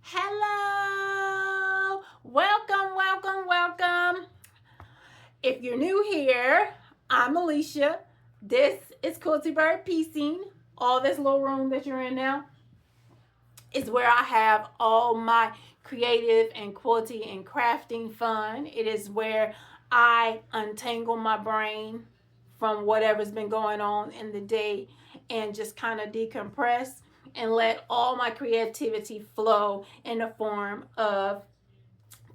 Hello, welcome. If you're new here, I'm Alicia. This is Quilty Bird Piecing. All this little room that you're in now is where I have all my creative and quilty and crafting fun. It is where I untangle my brain from whatever's been going on in the day and just kind of decompress and let all my creativity flow in the form of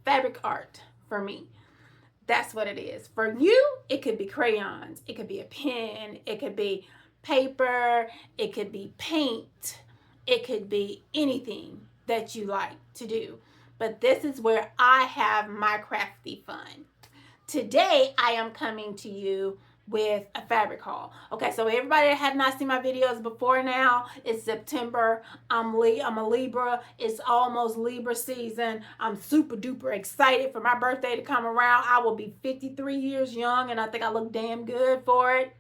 fabric art for me. That's what it is. For you, it could be crayons, it could be a pen, it could be paper, it could be paint, it could be anything that you like to do. But this is where I have my crafty fun. Today, I am coming to you with a fabric haul. Okay, so everybody that have not seen my videos before now, it's September. I'm a Libra. It's almost Libra season. I'm super duper excited for my birthday to come around. I will be 53 years young, and I think I look damn good for it.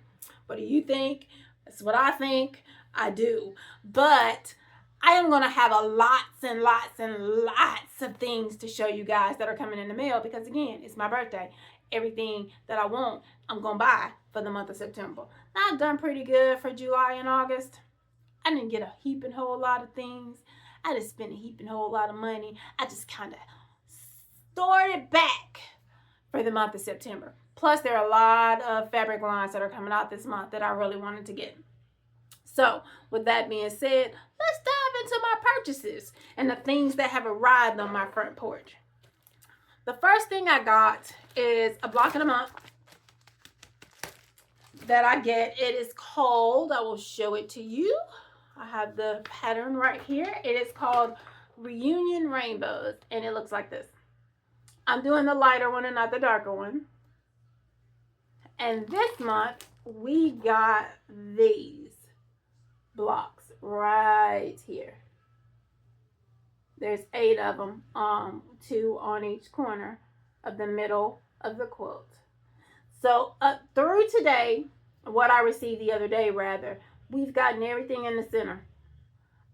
What do you think? That's what I think. I do. But I am going to have lots of things to show you guys that are coming in the mail because, again, it's my birthday. Everything that I want, I'm going to buy for the month of September. Now, I've done pretty good for July and August. I didn't get a heaping whole lot of things. I just spent a heaping whole lot of money. I just kind of stored it back for the month of September. Plus, there are a lot of fabric lines that are coming out this month that I really wanted to get. So, with that being said, let's dive into my purchases and the things that have arrived on my front porch. The first thing I got is a block in a month that I get. It is called, I will show it to you. I have the pattern right here. It is called Reunion Rainbows, and it looks like this. I'm doing the lighter one and not the darker one. And this month, we got these blocks right here. There's 8 of them, 2 on each corner of the middle of the quilt. So through today, what I received the other day rather, we've gotten everything in the center.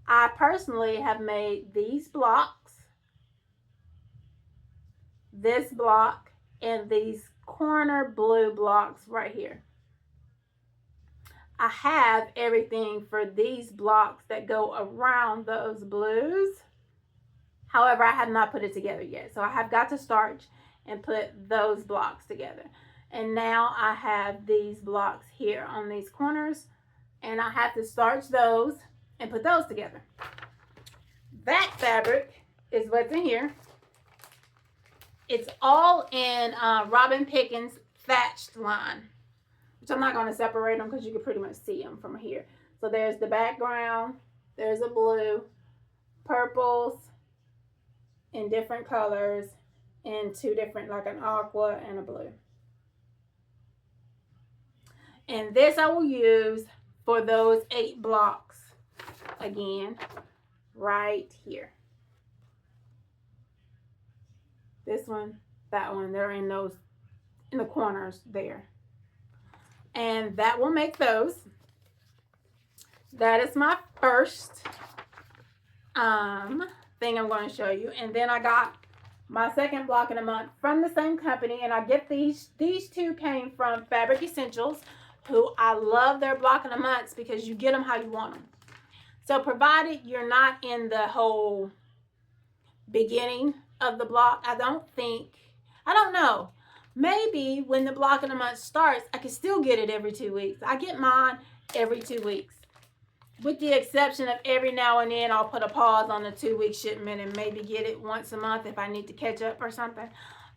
I personally have made these blocks, this block, and these corner blue blocks right here. I have everything for these blocks that go around those blues. However, I have not put it together yet. So I have got to starch and put those blocks together. And now I have these blocks here on these corners. And I have to starch those and put those together. That fabric is what's in here. It's all in Robin Pickens Thatched line. Which I'm not going to separate them because you can pretty much see them from here. So there's the background. There's a blue, purples, in different colors, and 2 different, like an aqua and a blue. And this I will use for those 8 blocks again right here. This one, that one, they're in those, in the corners there. And that will make those. That is my first thing I'm going to show you. And then I got my second block in a month from the same company, and I get these 2 came from Fabric Essentials, who I love their block in a months because you get them how you want them. So provided you're not in the whole beginning of the block, I don't know, maybe when the block in a month starts, I can still get it every 2 weeks. I get mine every 2 weeks. With the exception of every now and then, I'll put a pause on the 2-week shipment and maybe get it once a month if I need to catch up or something.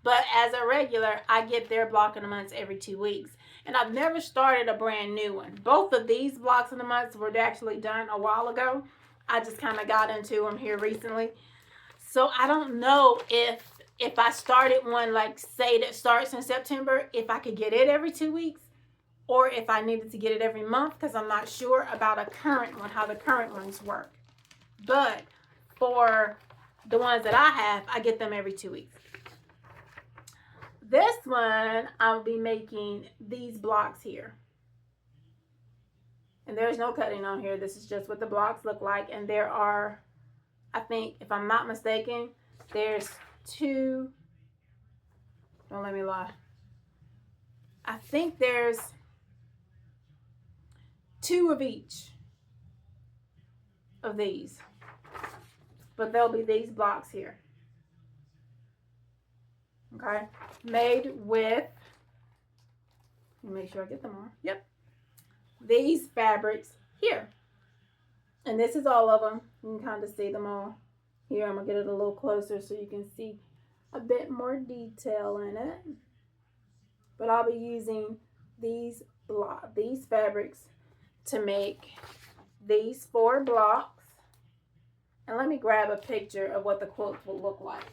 But as a regular, I get their block in the months every 2 weeks. And I've never started a brand new one. Both of these blocks in the months were actually done a while ago. I just kind of got into them here recently. So I don't know if I started one, like say that starts in September, if I could get it every 2 weeks. Or if I needed to get it every month, because I'm not sure about a current one, how the current ones work. But for the ones that I have, I get them every 2 weeks. This one, I'll be making these blocks here. And there's no cutting on here. This is just what the blocks look like. And there are I think, if I'm not mistaken, there's 2. Don't let me lie. I think there's 2 of each of these. But there'll be these blocks here. Okay? Made with, let me make sure I get them all. Yep. These fabrics here. And this is all of them. You can kind of see them all. Here, I'm going to get it a little closer so you can see a bit more detail in it. But I'll be using these fabrics to make these 4 blocks. And let me grab a picture of what the quilts will look like.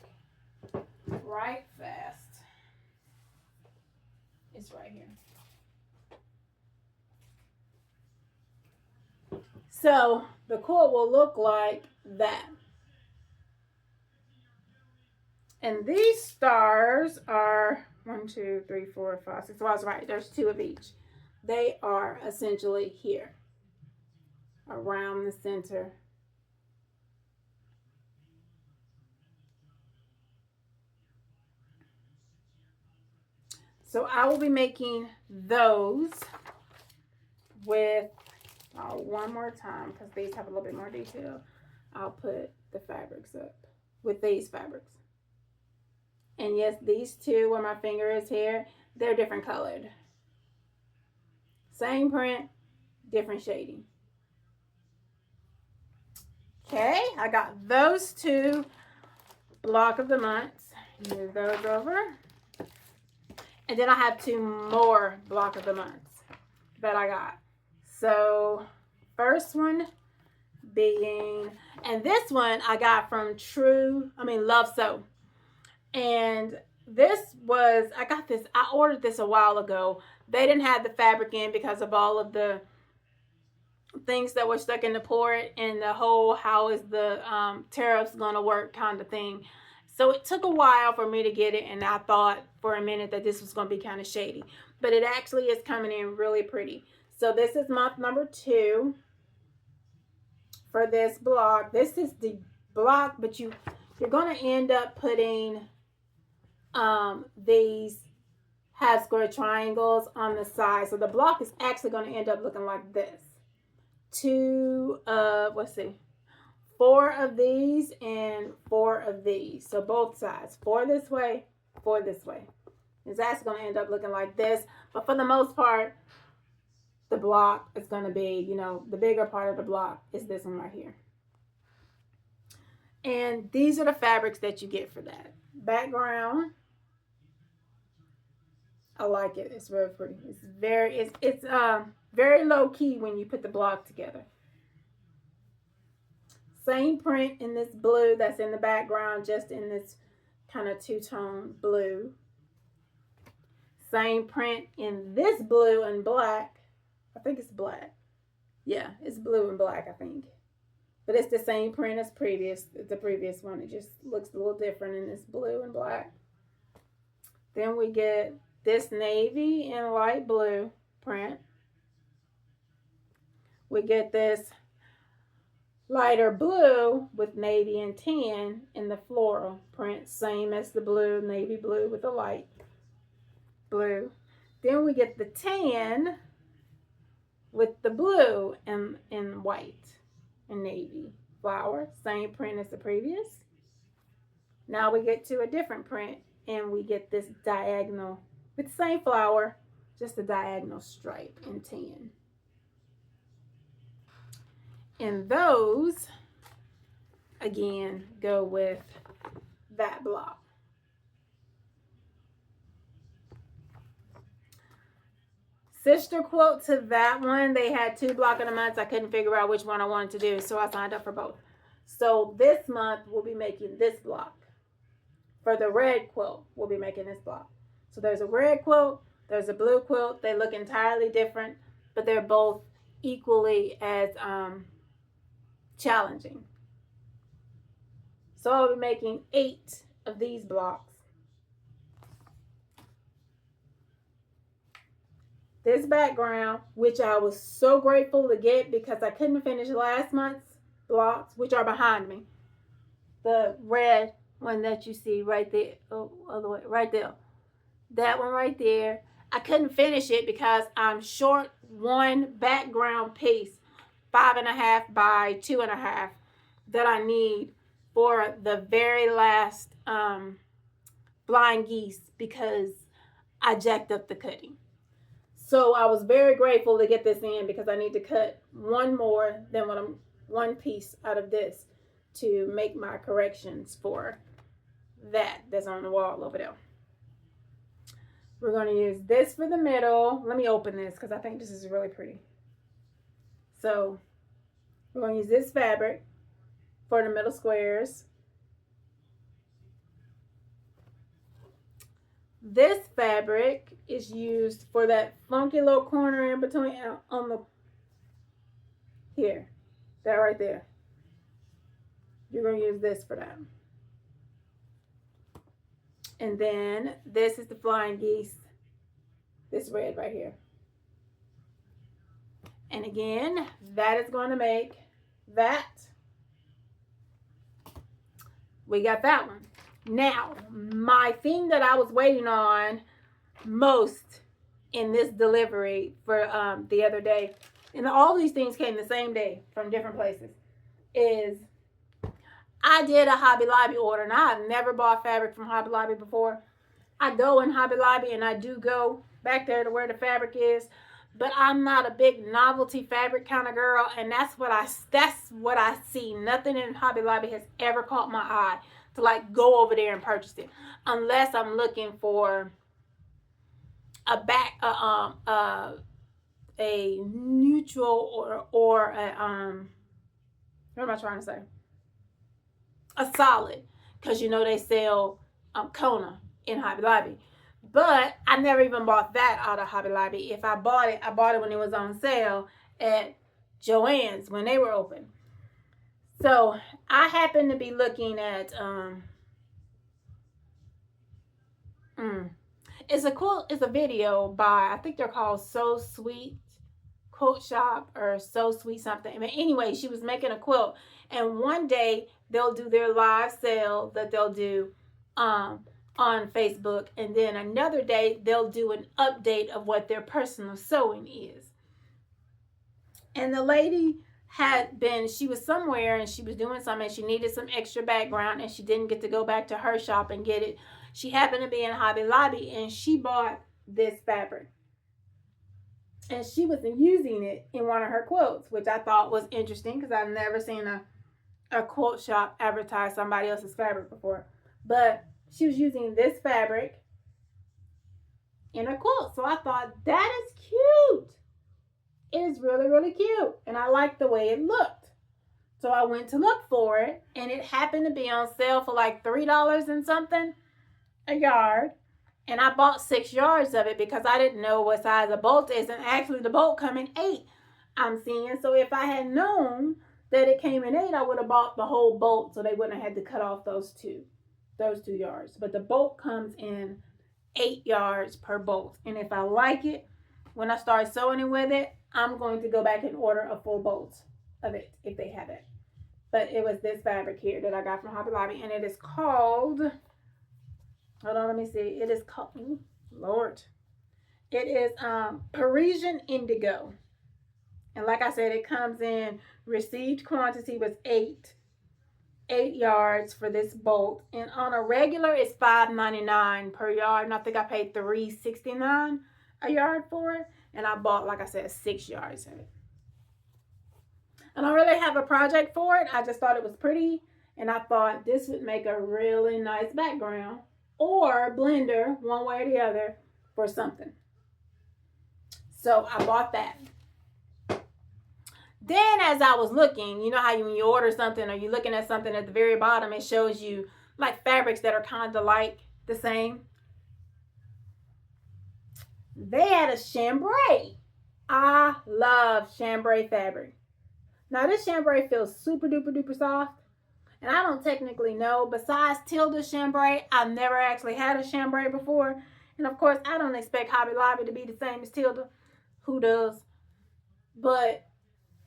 Right fast. It's right here. So the quilt will look like that. And these stars are 1, 2, 3, 4, 5, 6. Well, I was right. There's 2 of each. They are essentially here, around the center. So I will be making those with, one more time, because these have a little bit more detail. I'll put the fabrics up with these fabrics. And yes, these 2 where my finger is here, they're different colored. Same print, different shading. Okay, I got those 2 block of the months. Move those over. And then I have 2 more block of the months that I got. So first one being, and this one I got from Love Sew. And this was, I ordered this a while ago. They didn't have the fabric in because of all of the things that were stuck in the port and the whole how is the tariffs gonna work kind of thing. So it took a while for me to get it, and I thought for a minute that this was going to be kind of shady. But it actually is coming in really pretty. So this is month number 2 for this block. This is the block, but you're going to end up putting these half square triangles on the side. So the block is actually going to end up looking like this. 4 of these and 4 of these. So both sides. 4 this way, 4 this way. It's actually going to end up looking like this. But for the most part, the block is going to be, the bigger part of the block is this one right here. And these are the fabrics that you get for that. Background. I like it. It's very pretty. It's very low key when you put the block together. Same print in this blue that's in the background, just in this kind of 2-tone blue. Same print in this blue and black. I think it's black. Yeah, it's blue and black, I think. But it's the same print as the previous one. It just looks a little different in this blue and black. Then we get this navy and light blue print. We get this lighter blue with navy and tan in the floral print, same as the blue, navy blue with the light blue. Then we get the tan with the blue and white and navy flower, same print as the previous. Now we get to a different print and we get this diagonal with the same flower, just a diagonal stripe in tan. And those, again, go with that block. Sister quilt to that one, they had 2 block of the months. I couldn't figure out which one I wanted to do, so I signed up for both. So this month, we'll be making this block. For the red quilt, we'll be making this block. So there's a red quilt, there's a blue quilt. They look entirely different, but they're both equally as challenging. So I'll be making 8 of these blocks. This background, which I was so grateful to get because I couldn't finish last month's blocks, which are behind me. the red one that you see right there. Oh, other way, right there. That one right there. I couldn't finish it because I'm short one background piece, 5.5 by 2.5, that I need for the very last blind geese, because I jacked up the cutting. So I was very grateful to get this in, because I need to cut one more than one piece out of this to make my corrections for that's on the wall over there. We're going to use this for the middle. Let me open this because I think this is really pretty. So we're going to use this fabric for the middle squares. This fabric is used for that funky little corner in between on the here. That right there. You're going to use this for that. And then this is the flying geese. This red right here. And again, that is going to make that. We got that one. Now, my thing that I was waiting on most in this delivery for the other day, and all these things came the same day from different places, is I did a Hobby Lobby order. Now, I've never bought fabric from Hobby Lobby before. I go in Hobby Lobby, and I do go back there to where the fabric is, but I'm not a big novelty fabric kind of girl, and that's what I see. Nothing in Hobby Lobby has ever caught my eye to like go over there and purchase it, unless I'm looking for a neutral or a what am I trying to say? A solid, because you know they sell Kona in Hobby Lobby. But I never even bought that out of Hobby Lobby. If I bought it when it was on sale at Joann's when they were open. So I happened to be looking at it's a video by, I think they're called So Sweet Quilt Shop or So Sweet something. But anyway, she was making a quilt, and one day they'll do their live sale that they'll do on Facebook, and then another day they'll do an update of what their personal sewing is. And the lady she was somewhere and she was doing something, and she needed some extra background, and she didn't get to go back to her shop and get it. She happened to be in Hobby Lobby, and she bought this fabric, and she was using it in one of her quilts, which I thought was interesting because I've never seen a quilt shop advertise somebody else's fabric before. But she was using this fabric in a quilt, so I thought, that is cute. It is really, really cute, and I liked the way it looked. So I went to look for it, and it happened to be on sale for like $3 and something a yard, and I bought 6 yards of it because I didn't know what size a bolt is, and actually the bolt come in 8, I'm seeing. So if I had known that it came in 8, I would have bought the whole bolt, so they wouldn't have had to cut off those two yards. But the bolt comes in 8 yards per bolt, and if I like it, when I start sewing it with it, I'm going to go back and order a full bolt of it if they have it. But it was this fabric here that I got from Hobby Lobby, and it is called, hold on, let me see. It is called, Lord. It is Parisian Indigo. And like I said, it comes in, received quantity was 8 yards for this bolt. And on a regular, it's $5.99 per yard. And I think I paid $3.69 a yard for it. And I bought, like I said, 6 yards of it. I don't really have a project for it. I just thought it was pretty. And I thought this would make a really nice background or blender, one way or the other, for something. So I bought that. Then as I was looking, you know how when you order something or you're looking at something at the very bottom, it shows you like fabrics that are kind of like the same. They had a chambray. I love chambray fabric. Now this chambray feels super duper duper soft. And I don't technically know, besides Tilda chambray, I've never actually had a chambray before. And of course, I don't expect Hobby Lobby to be the same as Tilda. Who does? But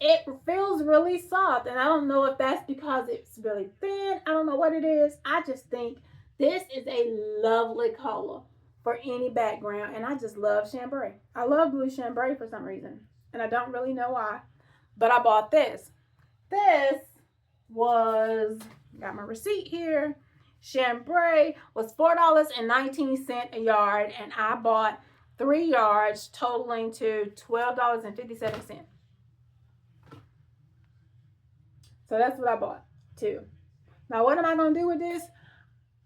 it feels really soft, and I don't know if that's because it's really thin. I don't know what it is. I just think this is a lovely color for any background, and I just love chambray. I love blue chambray for some reason, and I don't really know why, but I bought this. This was, got my receipt here. Chambray was $4.19 a yard, and I bought 3 yards, totaling to $12.57. So that's what I bought too. Now, what am I going to do with this?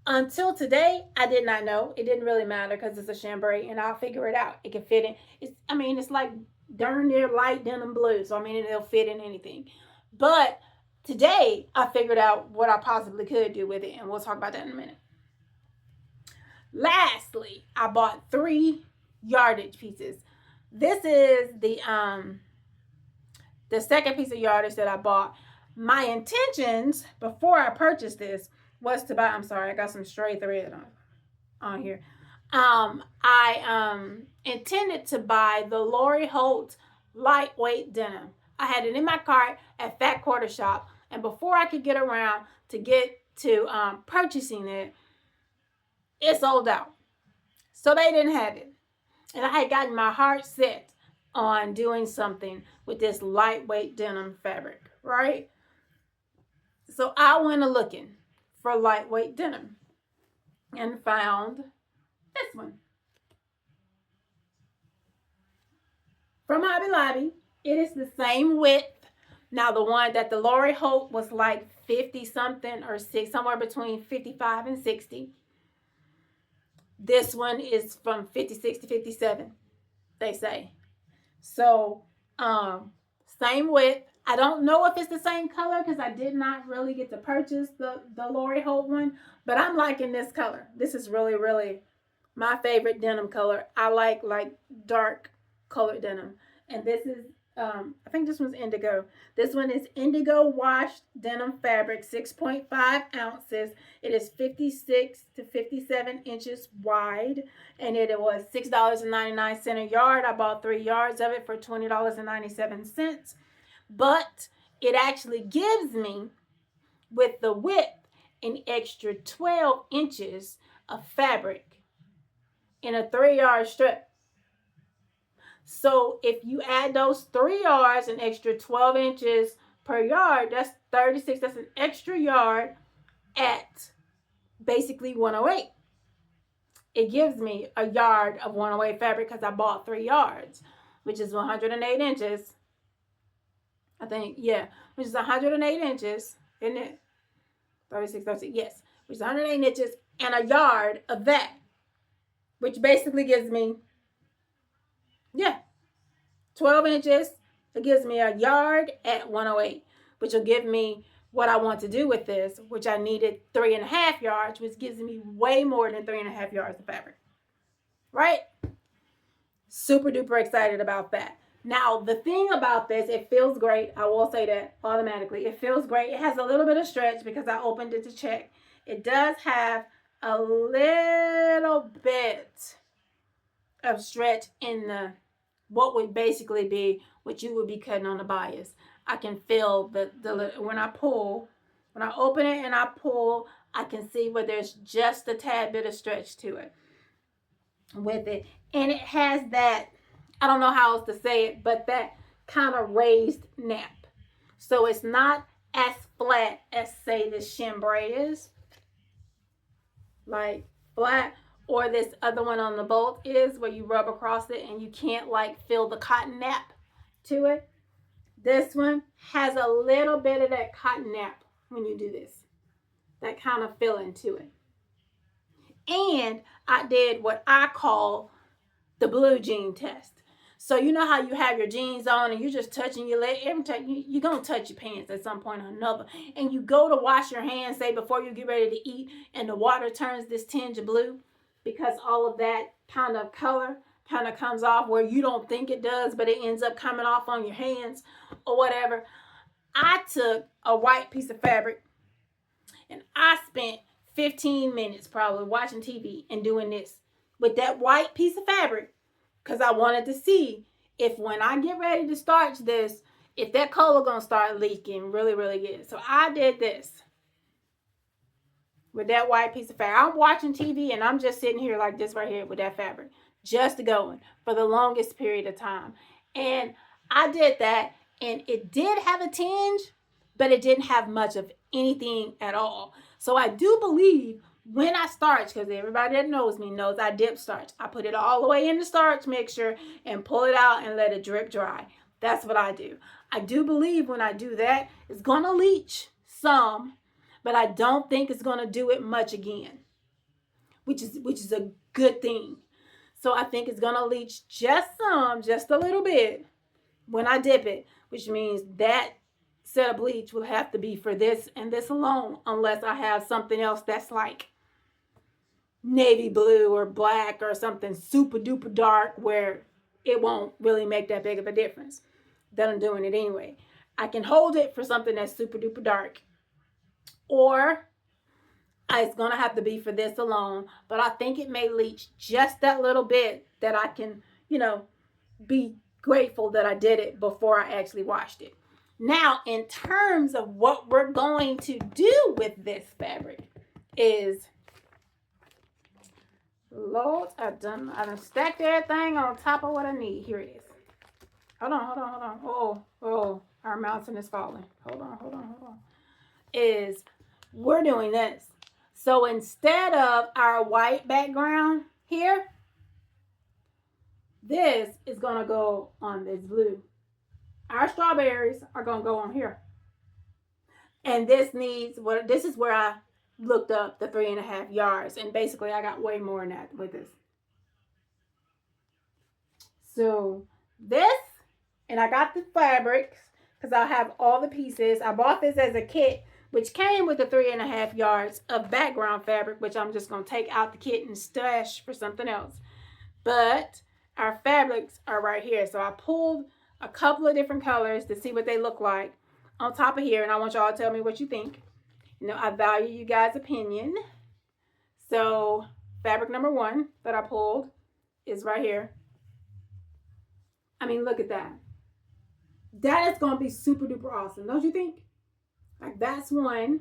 Until today, I did not know. It didn't really matter because it's a chambray, and I'll figure it out. It can fit in. It's like darn near light denim blue, so it'll fit in anything. But today, I figured out what I possibly could do with it, and we'll talk about that in a minute. Lastly, I bought 3 yardage pieces. This is the second piece of yardage that I bought. My intentions before I purchased this was to buy, I'm sorry, I got some stray thread on here. I intended to buy the Lori Holt lightweight denim. I had it in my cart at Fat Quarter Shop, and before I could get around to get to purchasing it, it sold out. So they didn't have it. And I had gotten my heart set on doing something with this lightweight denim fabric, right? So I went looking for lightweight denim and found this one. From Hobby Lobby. It is the same width. Now, the one that the Lori Holt was like 50 something or somewhere between 55 and 60. This one is from 56 to 57, they say. So, same width. I don't know if it's the same color because I did not really get to purchase the Lori Holt one, but I'm liking this color. This is really, really my favorite denim color. I like dark colored denim. And this is, I think this one's indigo. This one is indigo washed denim fabric, 6.5 ounces. It is 56 to 57 inches wide, and it was $6.99 a yard. I bought 3 yards of it for $20.97. But it actually gives me, with the width, an extra 12 inches of fabric in a 3-yard strip. So if you add those 3 yards, an extra 12 inches per yard, that's 36. That's an extra yard at basically 108. It gives me a yard of 108 fabric because I bought 3 yards, which is 108 inches. I think, yeah, which is 108 inches, isn't it? 36, yes, which is 108 inches and a yard of that, which basically gives me, 12 inches. It gives me a yard at 108, which will give me what I want to do with this, which I needed 3.5 yards, which gives me way more than 3.5 yards of fabric, right? Super duper excited about that. Now, the thing about this, it feels great. I will say that automatically. It feels great. It has a little bit of stretch because I opened it to check. It does have a little bit of stretch in the, what would basically be what you would be cutting on the bias. I can feel the when I open it and I pull, I can see where there's just a tad bit of stretch to it with it. And it has that, I don't know how else to say it, but that kind of raised nap. So it's not as flat as, say, this chambray is, like flat, or this other one on the bolt is, where you rub across it and you can't feel the cotton nap to it. This one has a little bit of that cotton nap when you do this, that kind of feeling to it. And I did what I call the blue jean test. So you know how you have your jeans on and you're just touching your leg. Every time you're going to touch your pants at some point or another. And you go to wash your hands, say, before you get ready to eat, and the water turns this tinge of blue because all of that kind of color kind of comes off where you don't think it does, but it ends up coming off on your hands or whatever. I took a white piece of fabric and I spent 15 minutes probably watching TV and doing this with that white piece of fabric, because I wanted to see if when I get ready to starch this, if that color gonna start leaking really, really good. So I did this with that white piece of fabric. I'm watching TV and I'm just sitting here like this right here with that fabric, just going for the longest period of time. And I did that, and it did have a tinge, but it didn't have much of anything at all. So I do believe when I starch, because everybody that knows me knows I dip starch, I put it all the way in the starch mixture and pull it out and let it drip dry. That's what I do. I do believe when I do that, it's gonna leach some, but I don't think it's gonna do it much again, which is a good thing. So I think it's gonna leach just some, just a little bit when I dip it, which means that set of bleach will have to be for this and this alone, unless I have something else that's like navy blue or black or something super duper dark where it won't really make that big of a difference. Then I'm doing it anyway. I can hold it for something that's super duper dark, or it's gonna have to be for this alone, but I think it may leach just that little bit that I can, be grateful that I did it before I actually washed it. Now, in terms of what we're going to do with this fabric is, Lord, I done stacked everything on top of what I need. Here it is. Hold on. Oh, our mountain is falling. Hold on. We're doing this. So instead of our white background here, this is going to go on this blue. Our strawberries are going to go on here. And this is where I looked up the 3.5 yards. And basically I got way more than that with this. So this, and I got the fabrics because I have all the pieces. I bought this as a kit, which came with the 3.5 yards of background fabric, which I'm just going to take out the kit and stash for something else. But our fabrics are right here. So I pulled a couple of different colors to see what they look like on top of here. And I want y'all to tell me what you think. I value you guys' opinion. So fabric number 1 that I pulled is right here. I mean, look at that. That is going to be super duper awesome. Don't you think? Like, that's one.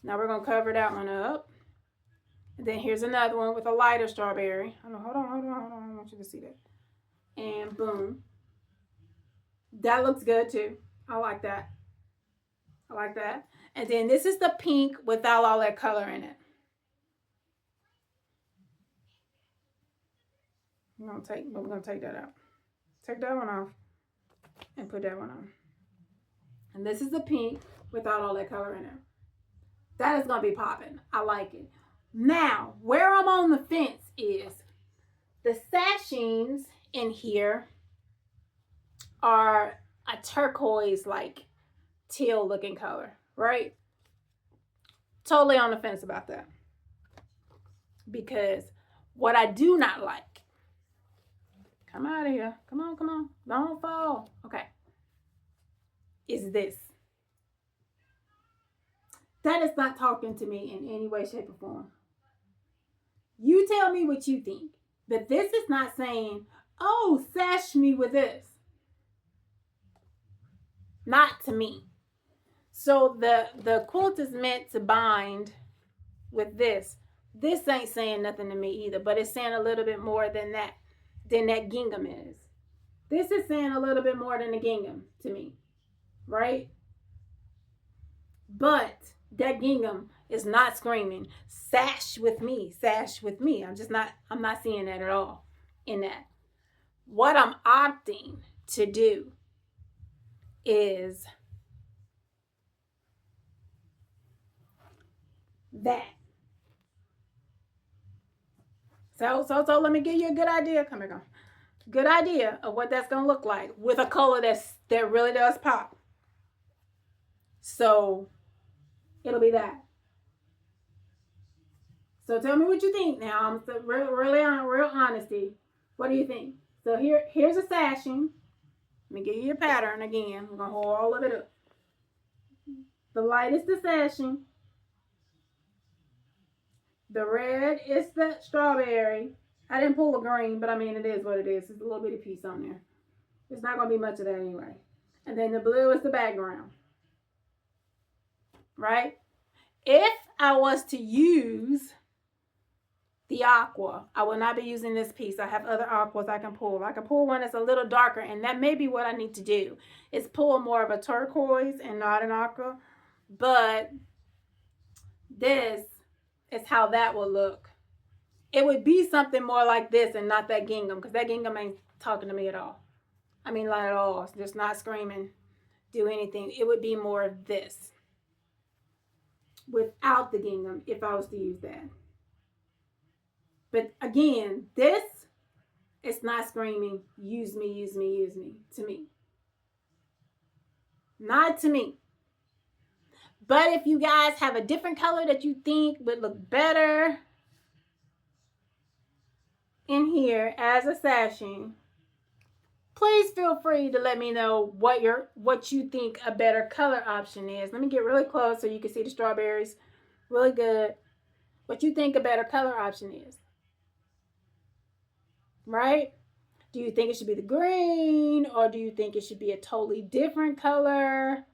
Now we're going to cover that one up. And then here's another one with a lighter strawberry. Hold on. I want you to see that. And boom. That looks good too. I like that. And then this is the pink without all that color in it. We're going to take that out. Take that one off and put that one on. And this is the pink without all that color in it. That is going to be popping. I like it. Now, where I'm on the fence is the sashings in here are a turquoise, like teal looking color, right? Totally on the fence about that. Because what I do not like, come out of here. Come on. Don't fall. Okay. Is this. That is not talking to me in any way, shape, or form. You tell me what you think. But this is not saying, oh, sash me with this. Not to me. So the quilt is meant to bind with this. This ain't saying nothing to me either, but it's saying a little bit more than that gingham is. This is saying a little bit more than the gingham to me, right? But that gingham is not screaming, sash with me. I'm not seeing that at all in that. What I'm opting to do is that. So let me give you a good idea. Come here, go. Good idea of what that's gonna look like with a color that really does pop. So it'll be that. So tell me what you think now. I'm really on real honesty. What do you think? So here's a sashing. Let me give you your pattern again. We're gonna hold all of it up. The light is the sashing. The red is the strawberry. I didn't pull a green, but I mean, it is what it is. It's a little bitty piece on there. It's not going to be much of that anyway. And then the blue is the background, right? If I was to use the aqua, I will not be using this piece. I have other aquas I can pull. I can pull one that's a little darker, and that may be what I need to do, is pull more of a turquoise and not an aqua. But this is how that will look. It would be something more like this and not that gingham, because that gingham ain't talking to me at all. I mean, not at all. It's just not screaming, do anything. It would be more of this without the gingham if I was to use that. But again, this is not screaming, use me, use me, use me, to me. Not to me. But if you guys have a different color that you think would look better in here as a sashing, please feel free to let me know what you think a better color option is. Let me get really close so you can see the strawberries really good. What you think a better color option is. Right? Do you think it should be the green, or do you think it should be a totally different color?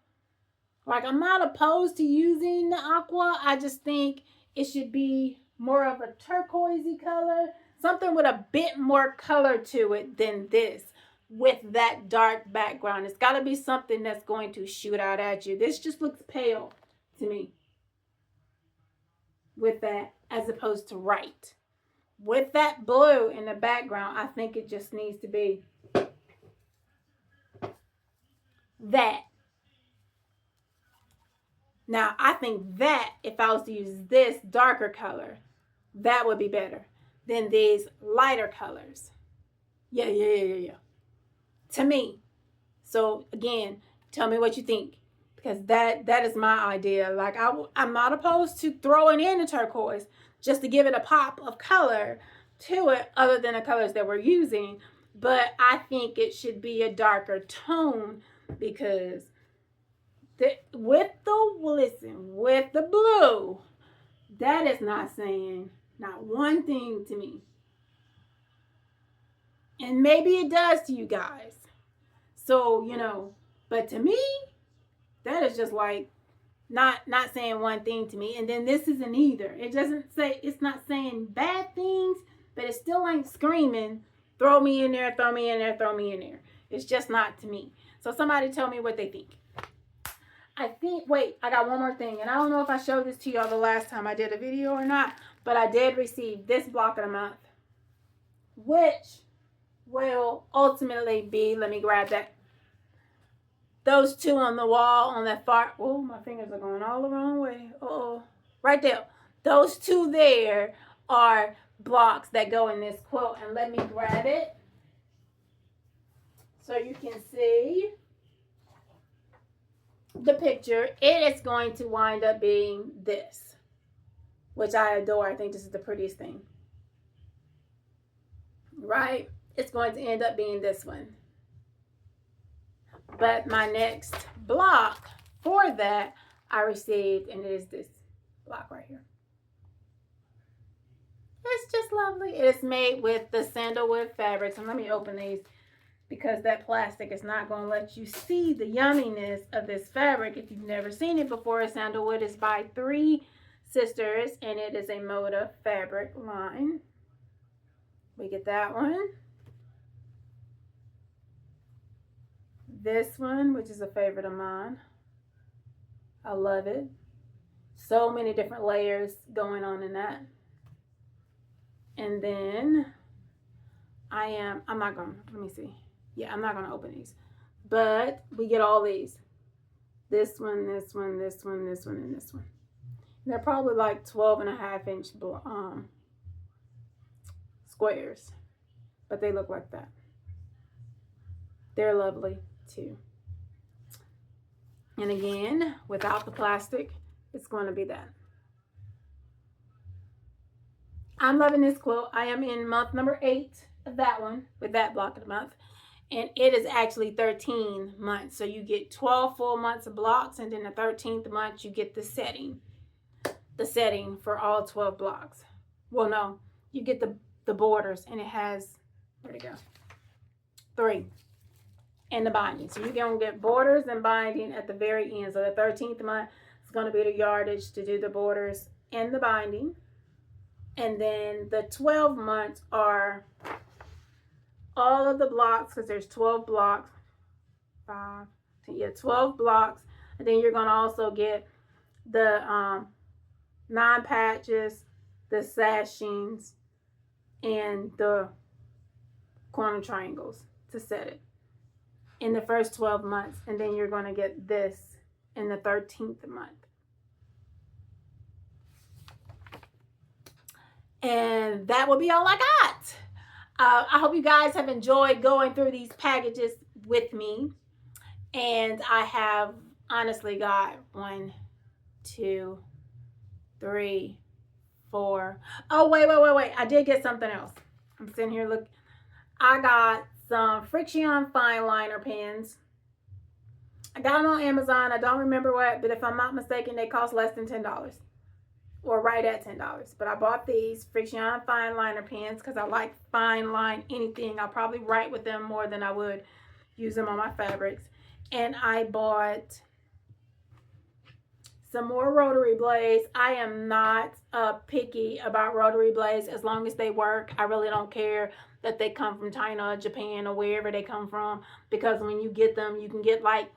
Like, I'm not opposed to using the aqua. I just think it should be more of a turquoisey color. Something with a bit more color to it than this with that dark background. It's got to be something that's going to shoot out at you. This just looks pale to me with that, as opposed to right. With that blue in the background, I think it just needs to be that. Now, I think that if I was to use this darker color, that would be better than these lighter colors. Yeah. To me. So, again, tell me what you think, because that is my idea. Like, I'm not opposed to throwing in the turquoise just to give it a pop of color to it other than the colors that we're using. But I think it should be a darker tone, because with the blue, that is not saying not one thing to me. And maybe it does to you guys. So, but to me, that is just like not saying one thing to me. And then this isn't either. It's not saying bad things, but it still ain't screaming, throw me in there, throw me in there, throw me in there. It's just not to me. So somebody tell me what they think. Wait, I got one more thing. And I don't know if I showed this to y'all the last time I did a video or not, but I did receive this block of the month, which will ultimately be, let me grab that, those two on the wall on that far, oh, my fingers are going all the wrong way. Right there. Those two there are blocks that go in this quilt. And let me grab it so you can see the picture. It is going to wind up being this, which I adore. I think this is the prettiest thing. Right? It's going to end up being this one. But my next block for that I received, and it is this block right here. It's just lovely. It's made with the sandalwood fabrics. And let me open these, because that plastic is not going to let you see the yumminess of this fabric if you've never seen it before. Sandalwood is by 3 Sisters, and it is a Moda fabric line. We get that one. This one, which is a favorite of mine. I love it. So many different layers going on in that. And then I'm not going to, let me see. Yeah, I'm not going to open these. But we get all these. This one, this one, this one, this one, and this one. They're probably like 12.5-inch squares. But they look like that. They're lovely too. And again, without the plastic, it's going to be that. I'm loving this quilt. I am in month number 8 of that one, with that block of the month. And it is actually 13 months. So you get 12 full months of blocks, and then the 13th month you get the setting. The setting for all 12 blocks. Well, no, you get the borders, and it has, where'd it go? 3. and the binding. So you're going to get borders and binding at the very end. So the 13th month is going to be the yardage to do the borders and the binding. And then the 12 months are all of the blocks, because there's 12 blocks. 12 blocks. And then you're going to also get the 9 patches, the sashings, and the corner triangles to set it in the first 12 months. And then you're going to get this in the 13th month. And that will be all I got. I hope you guys have enjoyed going through these packages with me. And I have honestly got 1, 2, 3, 4. Oh, wait. I did get something else. I'm sitting here looking. I got some Frixion fine liner pens. I got them on Amazon. I don't remember what, but if I'm not mistaken, they cost less than $10. Or right at $10. But I bought these Frixion fine liner pens because I like fine line anything. I'll probably write with them more than I would use them on my fabrics. And I bought some more rotary blades. I am not picky about rotary blades as long as they work. I really don't care that they come from China or Japan or wherever they come from, because when you get them, you can get like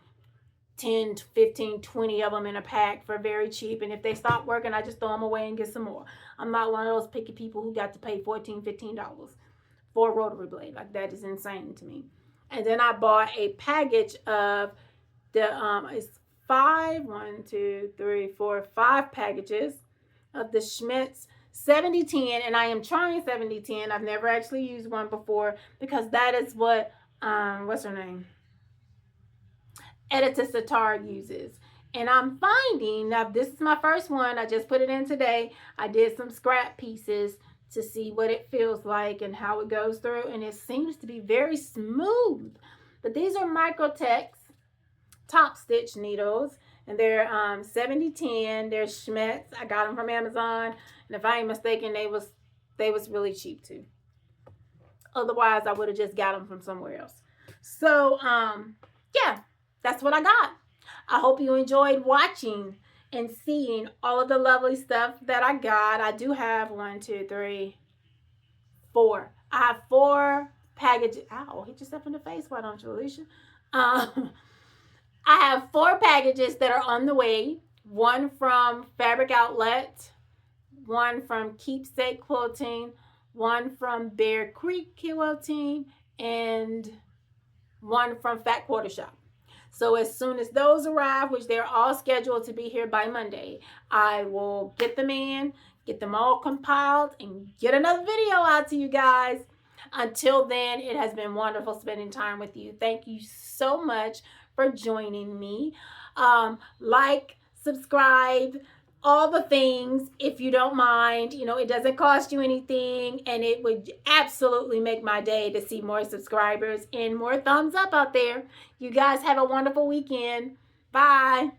10, 15, 20 of them in a pack for very cheap. And if they stop working, I just throw them away and get some more. I'm not one of those picky people who got to pay $14, $15 for a rotary blade. Like, that is insane to me. And then I bought a package of the, it's 5 packages of the Schmitz 7010. And I am trying 7010. I've never actually used one before, because that is what, what's her name? Edita Sitar uses. And I'm finding, now this is my first one, I just put it in today. I did some scrap pieces to see what it feels like and how it goes through, and it seems to be very smooth. But these are Microtex top stitch needles, and they're 7010. They're Schmitz. I got them from Amazon, and if I ain't mistaken, they was really cheap too. Otherwise, I would have just got them from somewhere else. So yeah, that's what I got. I hope you enjoyed watching and seeing all of the lovely stuff that I got. I do have 1, 2, 3, 4. I have 4 packages. Ow, hit yourself in the face. Why don't you, Alicia? I have 4 packages that are on the way. 1 from Fabric Outlet, 1 from Keepsake Quilting, 1 from Bear Creek Quilting, and 1 from Fat Quarter Shop. So as soon as those arrive, which they're all scheduled to be here by Monday, I will get them in, get them all compiled, and get another video out to you guys. Until then, it has been wonderful spending time with you. Thank you so much for joining me. Like, subscribe, all the things, if you don't mind. You know, it doesn't cost you anything, and it would absolutely make my day to see more subscribers and more thumbs up out there. You guys have a wonderful weekend. Bye.